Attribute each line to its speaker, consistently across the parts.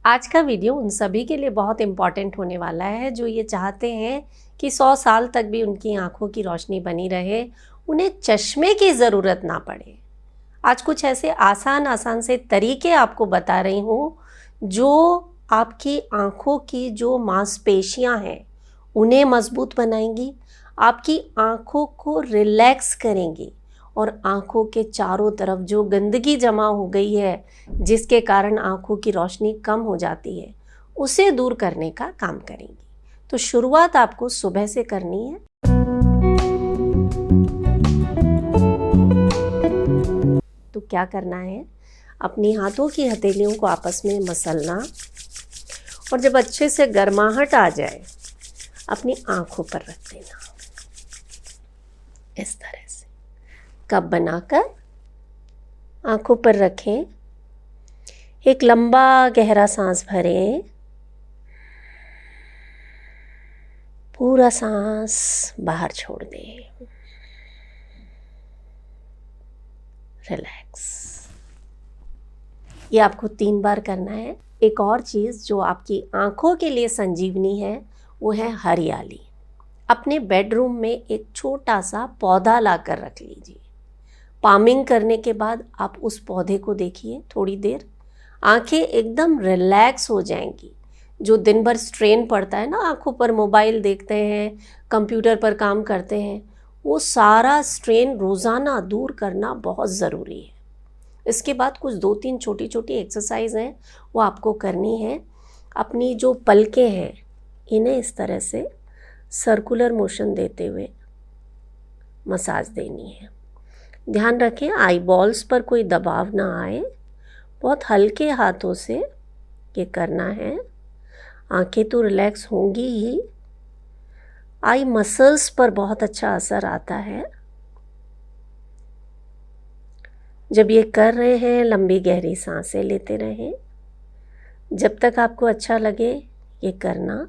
Speaker 1: आज का वीडियो उन सभी के लिए बहुत इम्पॉर्टेंट होने वाला है जो ये चाहते हैं कि 100 साल तक भी उनकी आंखों की रोशनी बनी रहे, उन्हें चश्मे की ज़रूरत ना पड़े। आज कुछ ऐसे आसान से तरीके आपको बता रही हूँ जो आपकी आंखों की जो मांसपेशियाँ हैं उन्हें मजबूत बनाएंगी, आपकी आंखों को रिलैक्स करेंगी और आंखों के चारों तरफ जो गंदगी जमा हो गई है जिसके कारण आंखों की रोशनी कम हो जाती है उसे दूर करने का काम करेंगी। तो शुरुआत आपको सुबह से करनी है। तो क्या करना है, अपनी हाथों की हथेलियों को आपस में मसलना और जब अच्छे से गर्माहट आ जाए अपनी आंखों पर रख देना। इस तरह से कप बनाकर आंखों पर रखें, एक लंबा गहरा सांस भरें, पूरा सांस बाहर छोड़ दें, रिलैक्स। ये आपको 3 बार करना है। एक और चीज़ जो आपकी आंखों के लिए संजीवनी है वो है हरियाली। अपने बेडरूम में एक छोटा सा पौधा लाकर रख लीजिए। पामिंग करने के बाद आप उस पौधे को देखिए, थोड़ी देर आंखें एकदम रिलैक्स हो जाएंगी। जो दिन भर स्ट्रेन पड़ता है ना आंखों पर, मोबाइल देखते हैं, कंप्यूटर पर काम करते हैं, वो सारा स्ट्रेन रोज़ाना दूर करना बहुत ज़रूरी है। इसके बाद कुछ 2-3 छोटी छोटी एक्सरसाइज हैं वो आपको करनी है। अपनी जो पलकें हैं इन्हें इस तरह से सर्कुलर मोशन देते हुए मसाज देनी है। ध्यान रखें आई बॉल्स पर कोई दबाव ना आए, बहुत हल्के हाथों से ये करना है। आंखें तो रिलैक्स होंगी ही, आई मसल्स पर बहुत अच्छा असर आता है। जब ये कर रहे हैं लंबी गहरी सांसें लेते रहें, जब तक आपको अच्छा लगे ये करना।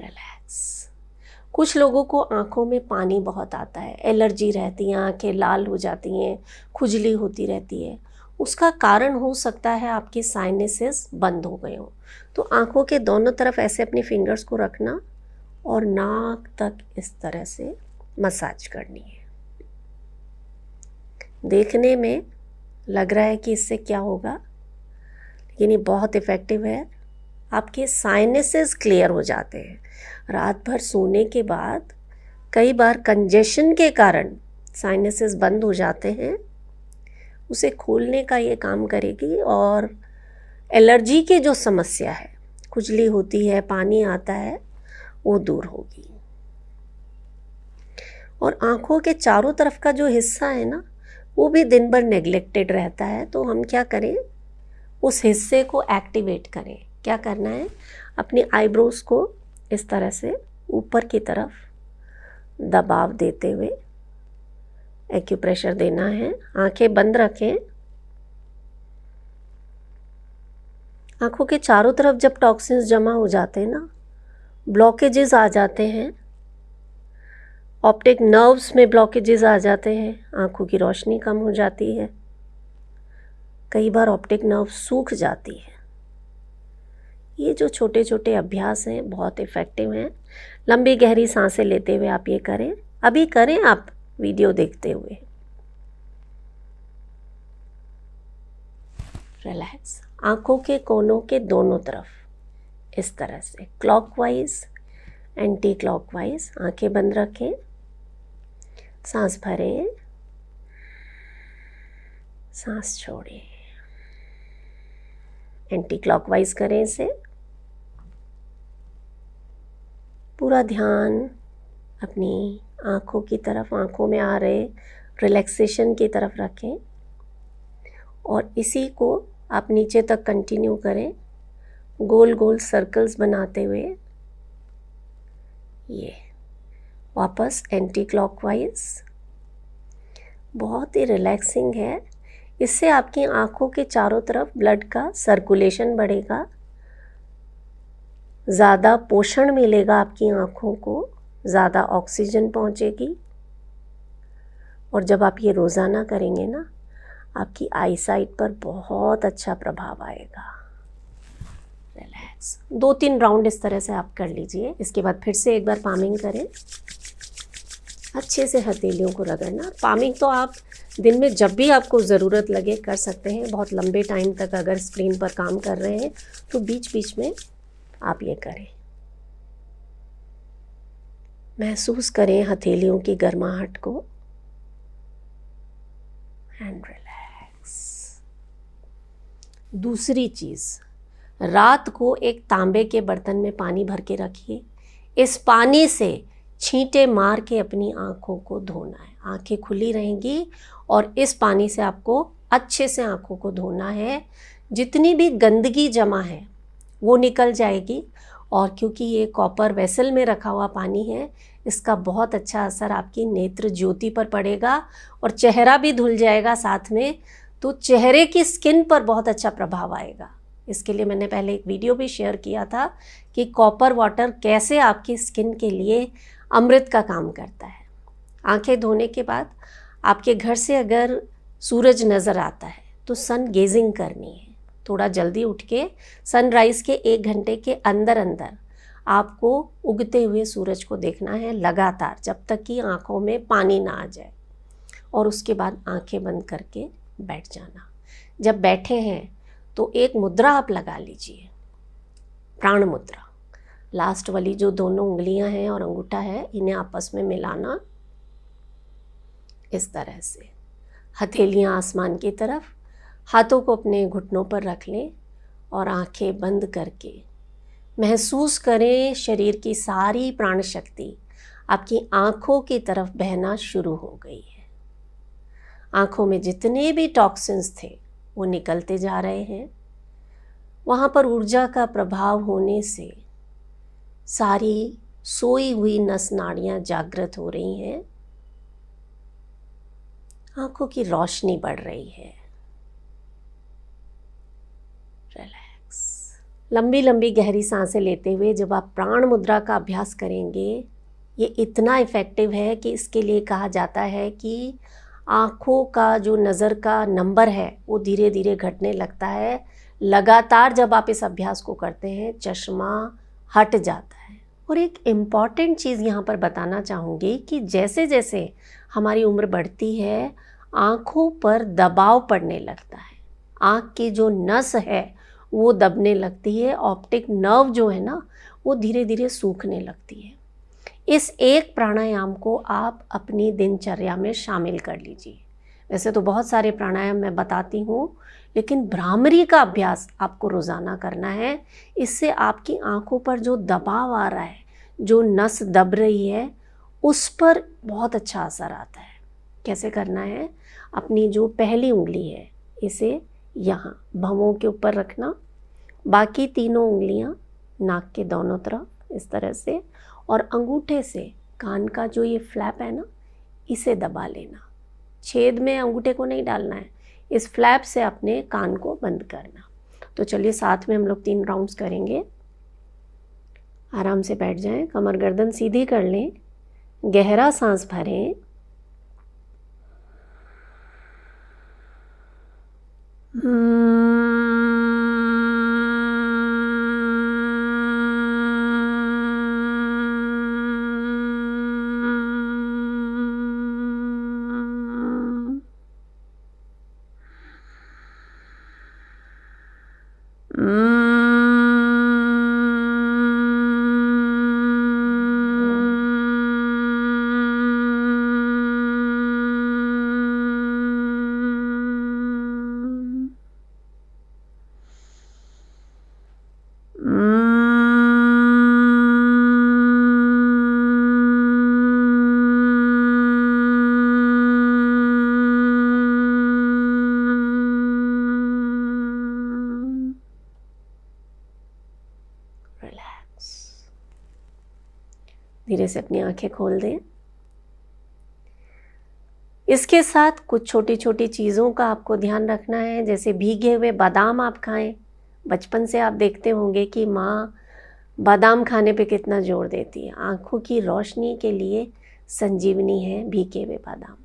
Speaker 1: रिलैक्स। कुछ लोगों को आंखों में पानी बहुत आता है, एलर्जी रहती है, आंखें लाल हो जाती हैं, खुजली होती रहती है। उसका कारण हो सकता है आपके साइनसेस बंद हो गए हों। तो आंखों के दोनों तरफ ऐसे अपनी फिंगर्स को रखना और नाक तक इस तरह से मसाज करनी है। देखने में लग रहा है कि इससे क्या होगा, लेकिन ये बहुत इफ़ेक्टिव है। आपके साइनसेस क्लियर हो जाते हैं। रात भर सोने के बाद कई बार कंजेशन के कारण साइनसेस बंद हो जाते हैं, उसे खोलने का ये काम करेगी और एलर्जी की जो समस्या है, खुजली होती है, पानी आता है, वो दूर होगी। और आंखों के चारों तरफ का जो हिस्सा है ना वो भी दिन भर नेग्लेक्टेड रहता है, तो हम क्या करें, उस हिस्से को एक्टिवेट करें। क्या करना है, अपनी आईब्रोज को इस तरह से ऊपर की तरफ दबाव देते हुए एक्यूप्रेशर देना है। आंखें बंद रखें। आंखों के चारों तरफ जब टॉक्सिन्स जमा हो जाते हैं ना, ब्लॉकेजेस आ जाते हैं, ऑप्टिक नर्व्स में ब्लॉकेजेस आ जाते हैं, आंखों की रोशनी कम हो जाती है, कई बार ऑप्टिक नर्व सूख जाती है। ये जो छोटे छोटे अभ्यास हैं बहुत इफ़ेक्टिव हैं। लंबी गहरी सांसें लेते हुए आप ये करें, अभी करें आप वीडियो देखते हुए। रिलैक्स। आंखों के कोनों के दोनों तरफ इस तरह से क्लॉकवाइज एंटी क्लॉकवाइज आंखें बंद रखें, सांस भरें, सांस छोड़ें, एंटी क्लॉकवाइज करें इसे। पूरा ध्यान अपनी आंखों की तरफ, आंखों में आ रहे रिलैक्सेशन की तरफ रखें और इसी को आप नीचे तक कंटिन्यू करें, गोल गोल सर्कल्स बनाते हुए। ये वापस एंटी क्लॉकवाइज, बहुत ही रिलैक्सिंग है। इससे आपकी आंखों के चारों तरफ ब्लड का सर्कुलेशन बढ़ेगा, ज़्यादा पोषण मिलेगा, आपकी आंखों को ज़्यादा ऑक्सीजन पहुंचेगी। और जब आप ये रोज़ाना करेंगे ना, आपकी आई साइट पर बहुत अच्छा प्रभाव आएगा। रिलैक्स। 2-3 राउंड इस तरह से आप कर लीजिए। इसके बाद फिर से एक बार पामिंग करें। अच्छे से हथेलियों को रगड़ना। पामिंग तो आप दिन में जब भी आपको ज़रूरत लगे कर सकते हैं। बहुत लंबे टाइम तक अगर स्क्रीन पर काम कर रहे हैं तो बीच बीच में आप ये करें। महसूस करें हथेलियों की गर्माहट को एंड रिलैक्स। दूसरी चीज़, रात को एक तांबे के बर्तन में पानी भर के रखिए। इस पानी से छींटे मार के अपनी आँखों को धोना है। आँखें खुली रहेंगी और इस पानी से आपको अच्छे से आँखों को धोना है। जितनी भी गंदगी जमा है वो निकल जाएगी। और क्योंकि ये कॉपर वेसल में रखा हुआ पानी है, इसका बहुत अच्छा असर आपकी नेत्र ज्योति पर पड़ेगा और चेहरा भी धुल जाएगा साथ में, तो चेहरे की स्किन पर बहुत अच्छा प्रभाव आएगा। इसके लिए मैंने पहले एक वीडियो भी शेयर किया था कि कॉपर वाटर कैसे आपकी स्किन के लिए अमृत का काम करता है। आंखें धोने के बाद आपके घर से अगर सूरज नज़र आता है तो सन गेजिंग करनी है। थोड़ा जल्दी उठ के सनराइज़ के 1 घंटे के अंदर अंदर आपको उगते हुए सूरज को देखना है लगातार, जब तक कि आँखों में पानी ना आ जाए। और उसके बाद आंखें बंद करके बैठ जाना। जब बैठे हैं तो एक मुद्रा आप लगा लीजिए, प्राण मुद्रा। लास्ट वाली जो दोनों उंगलियां हैं और अंगूठा है, इन्हें आपस में मिलाना इस तरह से। हथेलियां आसमान की तरफ, हाथों को अपने घुटनों पर रख लें और आंखें बंद करके महसूस करें शरीर की सारी प्राण शक्ति आपकी आंखों की तरफ बहना शुरू हो गई है। आंखों में जितने भी टॉक्सिन्स थे वो निकलते जा रहे हैं। वहाँ पर ऊर्जा का प्रभाव होने से सारी सोई हुई नस नाड़ियाँ जागृत हो रही हैं। आंखों की रोशनी बढ़ रही है। रिलैक्स। लंबी लंबी गहरी सांसें लेते हुए जब आप प्राण मुद्रा का अभ्यास करेंगे, ये इतना इफ़ेक्टिव है कि इसके लिए कहा जाता है कि आँखों का जो नज़र का नंबर है वो धीरे धीरे घटने लगता है। लगातार जब आप इस अभ्यास को करते हैं चश्मा हट जाता है। और एक इम्पॉर्टेंट चीज़ यहाँ पर बताना चाहूँगी कि जैसे जैसे हमारी उम्र बढ़ती है आँखों पर दबाव पड़ने लगता है। आँख की जो नस है वो दबने लगती है। ऑप्टिक नर्व जो है ना वो धीरे धीरे सूखने लगती है। इस एक प्राणायाम को आप अपनी दिनचर्या में शामिल कर लीजिए। वैसे तो बहुत सारे प्राणायाम मैं बताती हूँ, लेकिन भ्रामरी का अभ्यास आपको रोज़ाना करना है। इससे आपकी आंखों पर जो दबाव आ रहा है, जो नस दब रही है, उस पर बहुत अच्छा असर आता है। कैसे करना है? अपनी जो पहली उंगली है इसे यहाँ भंवों के ऊपर रखना, बाकी तीनों उंगलियाँ नाक के दोनों तरफ इस तरह से, और अंगूठे से कान का जो ये फ्लैप है ना इसे दबा लेना। छेद में अंगूठे को नहीं डालना है, इस फ्लैप से अपने कान को बंद करना। तो चलिए साथ में हम लोग 3 राउंड्स करेंगे। आराम से बैठ जाएं, कमर गर्दन सीधी कर लें, गहरा सांस भरें, धीरे से अपनी आंखें खोल दें। इसके साथ कुछ छोटी छोटी चीज़ों का आपको ध्यान रखना है, जैसे भीगे हुए बादाम आप खाएं। बचपन से आप देखते होंगे कि माँ बादाम खाने पे कितना जोर देती है। आँखों की रोशनी के लिए संजीवनी है भीगे हुए बादाम।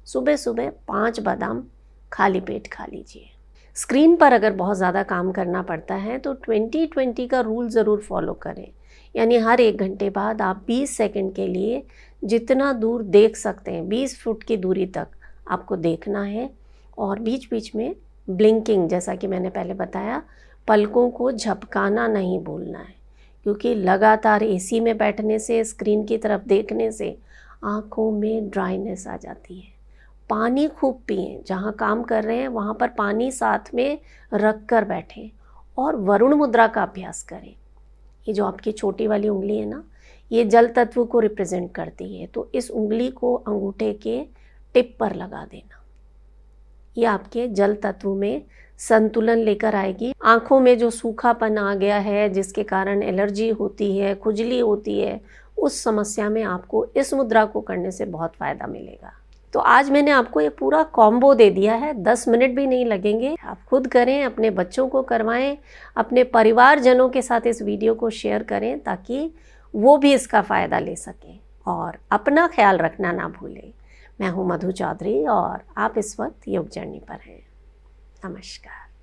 Speaker 1: सुबह सुबह 5 बादाम खाली पेट खा लीजिए। स्क्रीन पर अगर बहुत ज़्यादा काम करना पड़ता है तो 20-20 का रूल ज़रूर फॉलो करें, यानी हर 1 घंटे बाद आप 20 सेकंड के लिए जितना दूर देख सकते हैं, 20 फुट की दूरी तक आपको देखना है। और बीच बीच में ब्लिंकिंग, जैसा कि मैंने पहले बताया, पलकों को झपकाना नहीं भूलना है, क्योंकि लगातार एसी में बैठने से, स्क्रीन की तरफ देखने से आँखों में ड्राइनेस आ जाती है। पानी खूब पिएं, जहाँ काम कर रहे हैं वहाँ पर पानी साथ में रख कर बैठें और वरुण मुद्रा का अभ्यास करें। ये जो आपकी छोटी वाली उंगली है ना, ये जल तत्व को रिप्रेजेंट करती है, तो इस उंगली को अंगूठे के टिप पर लगा देना। ये आपके जल तत्व में संतुलन लेकर आएगी। आँखों में जो सूखापन आ गया है, जिसके कारण एलर्जी होती है, खुजली होती है, उस समस्या में आपको इस मुद्रा को करने से बहुत फ़ायदा मिलेगा। तो आज मैंने आपको ये पूरा कॉम्बो दे दिया है, 10 मिनट भी नहीं लगेंगे। आप खुद करें, अपने बच्चों को करवाएं, अपने परिवारजनों के साथ इस वीडियो को शेयर करें ताकि वो भी इसका फ़ायदा ले सकें। और अपना ख्याल रखना ना भूलें। मैं हूँ मधु चौधरी और आप इस वक्त योग जर्नी पर हैं। नमस्कार।